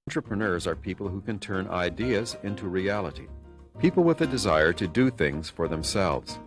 Entrepreneurs are people who can turn ideas into reality. People with a desire to do things for themselves.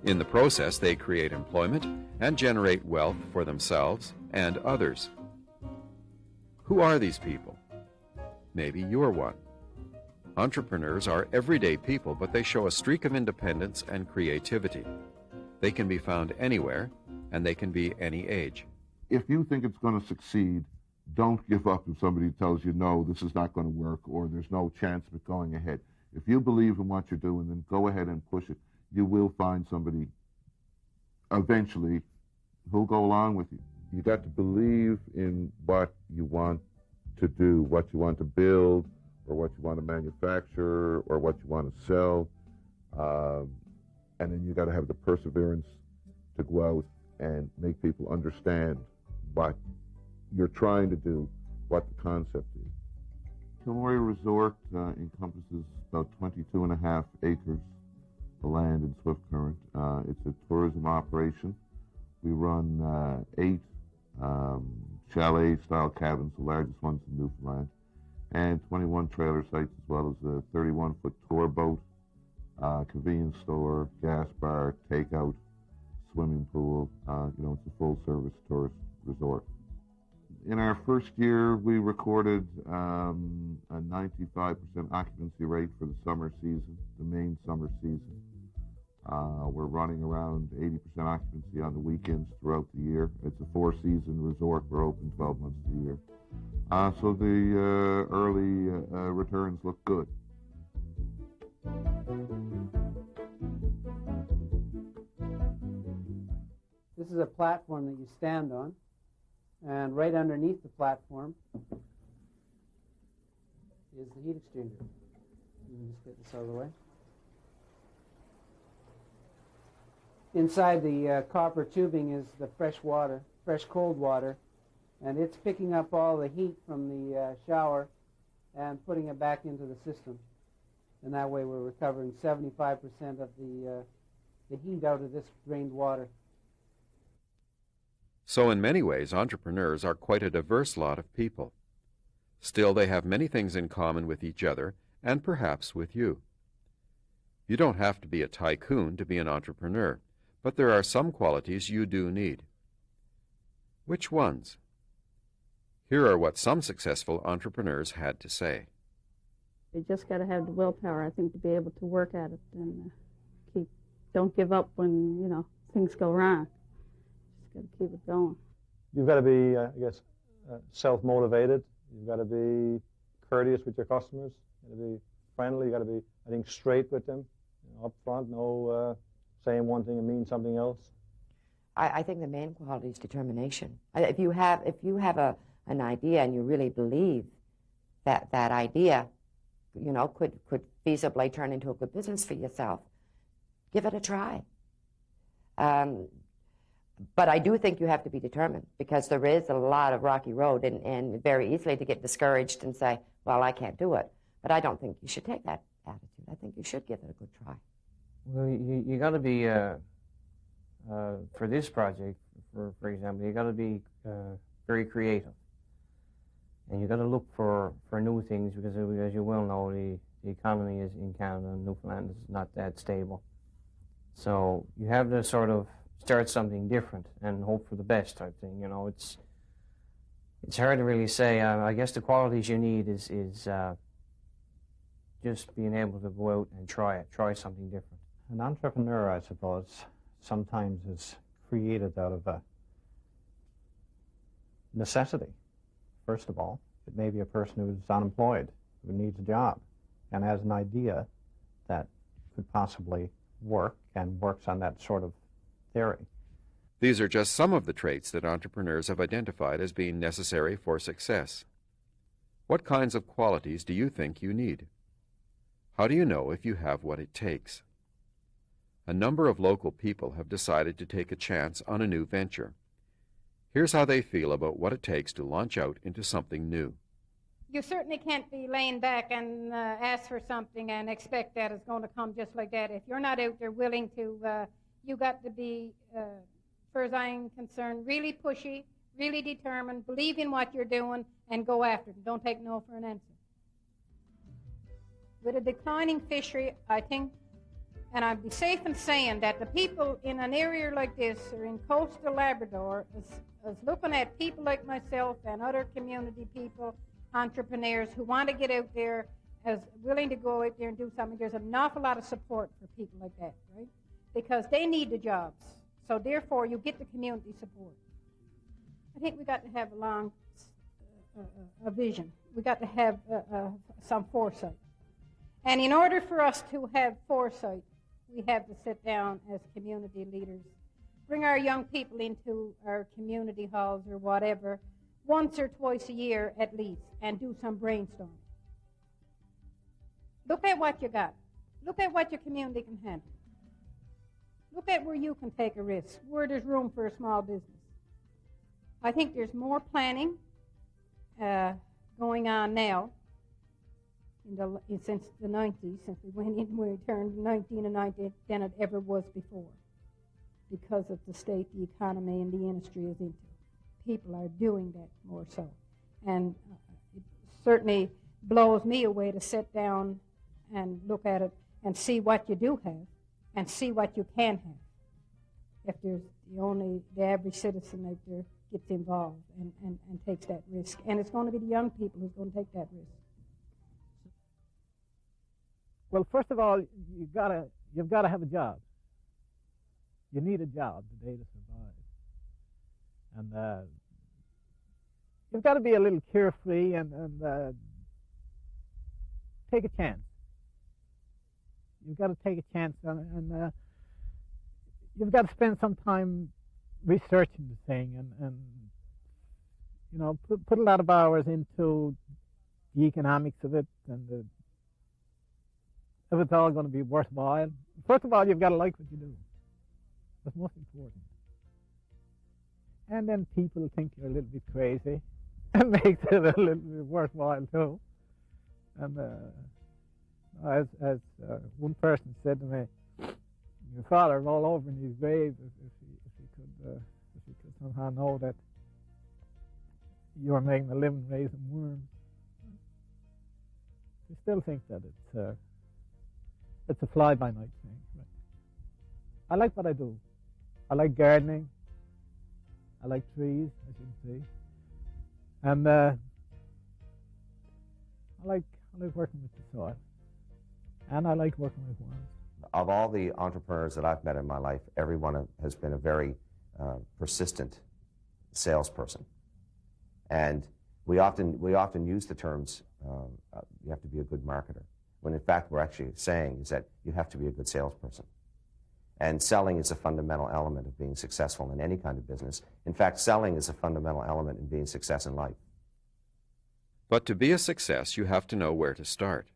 In the process, they create employment and generate wealth for themselves and others. Who are these people? Maybe you're one. Entrepreneurs are everyday people, but they show a streak of independence and creativity. They can be found anywhere, and they can be any age. If you think it's going to succeed, don't give up if somebody tells you, no, this is not going to work, or there's no chance of it going ahead. If you believe in what you're doing, then go ahead and push it. You will find somebody eventually who'll go along with you. You got to believe in what you want to do, what you want to build, or what you want to manufacture, or what you want to sell. And then you got to have the perseverance to go out and make people understand what you're trying to do, what the concept is. Kilroy Resort encompasses about 22.5 acres of land in Swift Current. It's a tourism operation. We run 8 chalet-style cabins, the largest ones in Newfoundland, and 21 trailer sites, as well as a 31-foot tour boat, convenience store, gas bar, takeout, swimming pool. It's a full-service tourist resort. In our first year, we recorded a 95% occupancy rate for the summer season, the main summer season. We're running around 80% occupancy on the weekends throughout the year. It's a 4-season resort. We're open 12 months of the year. So the early returns look good. This is a platform that you stand on, and right underneath the platform is the heat exchanger. Let me just get this out of the way. Inside the copper tubing is the fresh water, fresh cold water, and it's picking up all the heat from the shower and putting it back into the system. And that way we're recovering 75% of the heat out of this drained water. So in many ways, entrepreneurs are quite a diverse lot of people. Still, they have many things in common with each other, and perhaps with you. You don't have to be a tycoon to be an entrepreneur, but there are some qualities you do need. Which ones? Here are what some successful entrepreneurs had to say. You just got to have the willpower, I think, to be able to work at it and don't give up when, things go wrong. Just got to keep it going. You've got to be, self-motivated. You've got to be courteous with your customers. You've got to be friendly. You've got to be, I think, straight with them, up front, no saying one thing and mean something else. I think the main quality is determination. If you have an idea and you really believe that idea, could feasibly turn into a good business for yourself, give it a try. But I do think you have to be determined, because there is a lot of rocky road, and very easily to get discouraged and say, well, I can't do it. But I don't think you should take that attitude. I think you should give it a good try. Well, you got to be, for this project, for example, you got to be very creative. And you got to look for new things, because as you well know, the economy is in Canada and Newfoundland is not that stable. So you have to sort of start something different and hope for the best type thing. It's hard to really say. I guess the qualities you need is just being able to go out and try something different. An entrepreneur, I suppose, sometimes is created out of a necessity. First of all, it may be a person who's unemployed, who needs a job, and has an idea that could possibly work and works on that sort of theory. These are just some of the traits that entrepreneurs have identified as being necessary for success. What kinds of qualities do you think you need? How do you know if you have what it takes? A number of local people have decided to take a chance on a new venture. Here's how they feel about what it takes to launch out into something new. You certainly can't be laying back and ask for something and expect that it's going to come just like that. If you're not out there willing to, you got to be, as far as I'm concerned, really pushy, really determined, believe in what you're doing, and go after it. Don't take no for an answer. With a declining fishery, I think, and I'd be safe in saying that the people in an area like this or in coastal Labrador is looking at people like myself and other community people, entrepreneurs who want to get out there, as willing to go out there and do something. There's an awful lot of support for people like that, right? Because they need the jobs. So therefore, you get the community support. I think we got to have a vision. We got to have some foresight. And in order for us to have foresight, we have to sit down as community leaders, bring our young people into our community halls or whatever, once or twice a year at least, and do some brainstorming. Look at what you got. Look at what your community can handle. Look at where you can take a risk, where there's room for a small business. I think there's more planning going on now since the 90s, since we went in, we turned 19 and 90, than it ever was before, because of the state the economy and the industry is into. People are doing that more so. And it certainly blows me away to sit down and look at it and see what you do have and see what you can have. If there's the average citizen out there gets involved and takes that risk. And it's going to be the young people who's going to take that risk. Well, first of all, you've got to have a job. You need a job today to survive. And you've got to be a little carefree and take a chance. You've got to take a chance, and you've got to spend some time researching the thing and you know, put a lot of hours into the economics of it and if it's all going to be worthwhile. First of all, you've got to like what you do. That's most important. And then people think you're a little bit crazy. It makes it a little bit worthwhile too. And as one person said to me, your father roll over in his grave if he could somehow know that you are making a living raising worms. I still think that it's a fly-by-night thing. But I like what I do. I like gardening. I like trees, as you can see. And I like working with the soil. And I like working with worms. Of all the entrepreneurs that I've met in my life, everyone has been a very persistent salesperson. And we often use the terms, you have to be a good marketer, when in fact we're actually saying is that you have to be a good salesperson. And selling is a fundamental element of being successful in any kind of business. In fact, selling is a fundamental element in being success in life. But to be a success, you have to know where to start.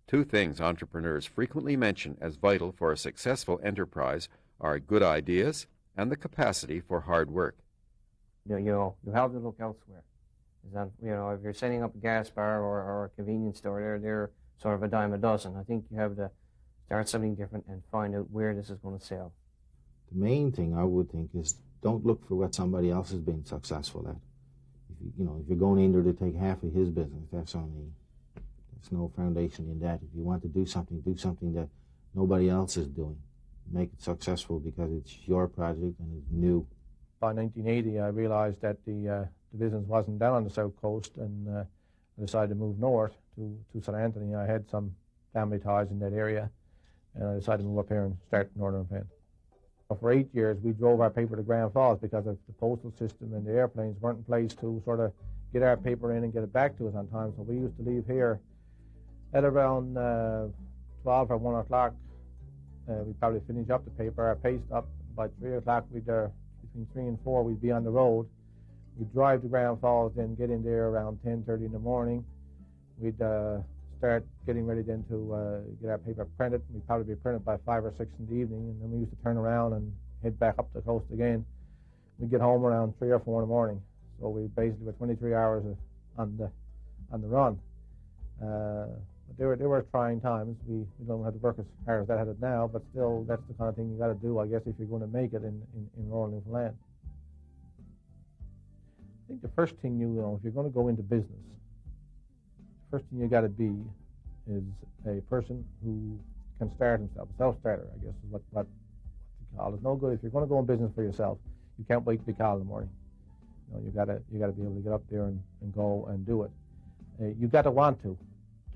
Two things entrepreneurs frequently mention as vital for a successful enterprise are good ideas and the capacity for hard work. You have to look elsewhere. If you're setting up a gas bar or a convenience store, they're sort of a dime a dozen. I think you have to start something different and find out where this is going to sell. The main thing I would think is don't look for what somebody else has been successful at. If you're going in there to take half of his business, there's no foundation in that. If you want to do something that nobody else is doing. Make it successful because it's your project and it's new. By 1980, I realized that the business wasn't down on the south coast, and I decided to move north to St. Anthony. I had some family ties in that area, and I decided to move up here and start Northern Penn. For 8 years, we drove our paper to Grand Falls because of the postal system and the airplanes weren't in place to sort of get our paper in and get it back to us on time. So we used to leave here at around 12 or 1 o'clock. We'd probably finish up the paper, our pay stop. By 3 o'clock, between 3 and 4, we'd be on the road. We'd drive to Grand Falls, then get in there around 10:30 in the morning. We'd start getting ready then to get our paper printed. We'd probably be printed by 5 or 6 in the evening, and then we used to turn around and head back up the coast again. We'd get home around 3 or 4 in the morning. So we basically were 23 hours on the run. But there were trying times. We don't have to work as hard as that had it now, but still, that's the kind of thing you got to do, I guess, if you're going to make it in rural Newfoundland. think the first thing if you're going to go into business, the first thing you got to be is a person who can start himself, a self-starter, I guess is what you call it. It's no good if you're going to go in business for yourself. You can't wait to be called in the morning. You got to be able to get up there and go and do it. You got to want to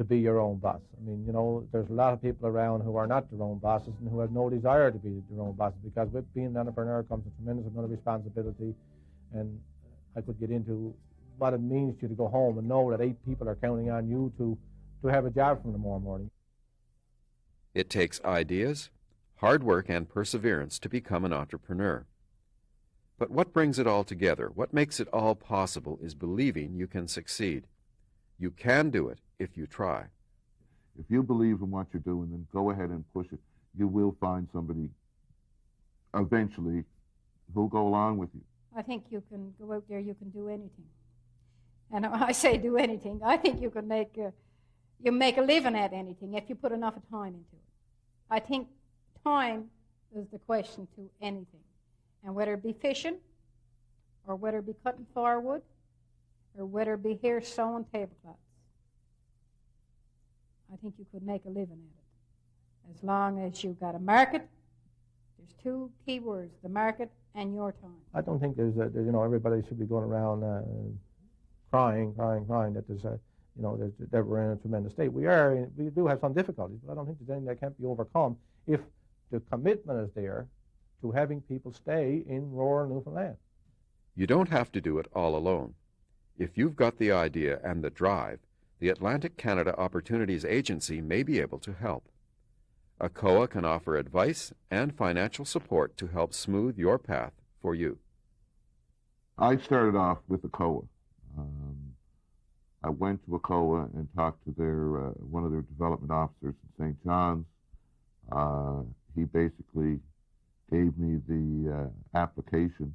be your own boss. I mean, there's a lot of people around who are not their own bosses and who have no desire to be their own bosses, because with being an entrepreneur comes a tremendous amount of responsibility. And I could get into what it means to you to go home and know that 8 people are counting on you to have a job from tomorrow morning. It takes ideas, hard work, and perseverance to become an entrepreneur. But what brings it all together, what makes it all possible, is believing you can succeed. You can do it if you try. If you believe in what you're doing, then go ahead and push it. You will find somebody eventually who'll go along with you. I think you can go out there, you can do anything. And when I say do anything, I think you can make a living at anything if you put enough time into it. I think time is the question to anything. And whether it be fishing, or whether it be cutting firewood, or whether it be here sewing tablecloths, I think you could make a living at it. As long as you've got a market, there's 2 key words, the market and your time. I don't think there's everybody should be going around crying that that we're in a tremendous state. We do have some difficulties, but I don't think there's anything that can't be overcome if the commitment is there to having people stay in rural Newfoundland. You don't have to do it all alone. If you've got the idea and the drive, the Atlantic Canada Opportunities Agency may be able to help. ACOA can offer advice and financial support to help smooth your path for you. I started off with ACOA. I went to ACOA and talked to one of their development officers in St. John's. He basically gave me the application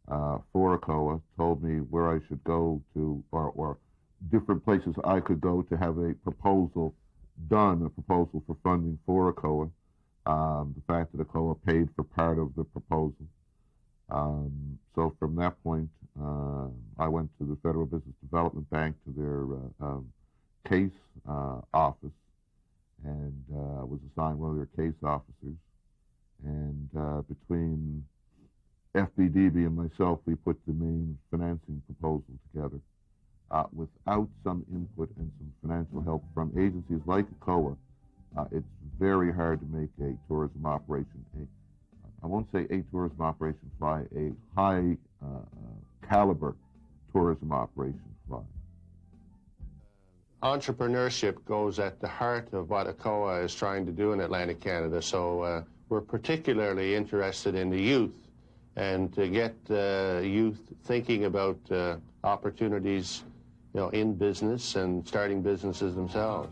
for ACOA, told me where I should go to, or different places I could go to have a proposal done, a proposal for funding for ACOA. The fact that ACOA paid for part of the proposal. So from that point, I went to the Federal Business Development Bank, to their case office, and was assigned one of their case officers. And between FBDB and myself, we put the main financing proposal together. Without some input and some financial help from agencies like ACOA, it's very hard to make a tourism operation, I won't say a tourism operation fly, a high caliber tourism operation fly. Entrepreneurship goes at the heart of what ACOA is trying to do in Atlantic Canada, so we're particularly interested in the youth, and to get youth thinking about opportunities in business and starting businesses themselves.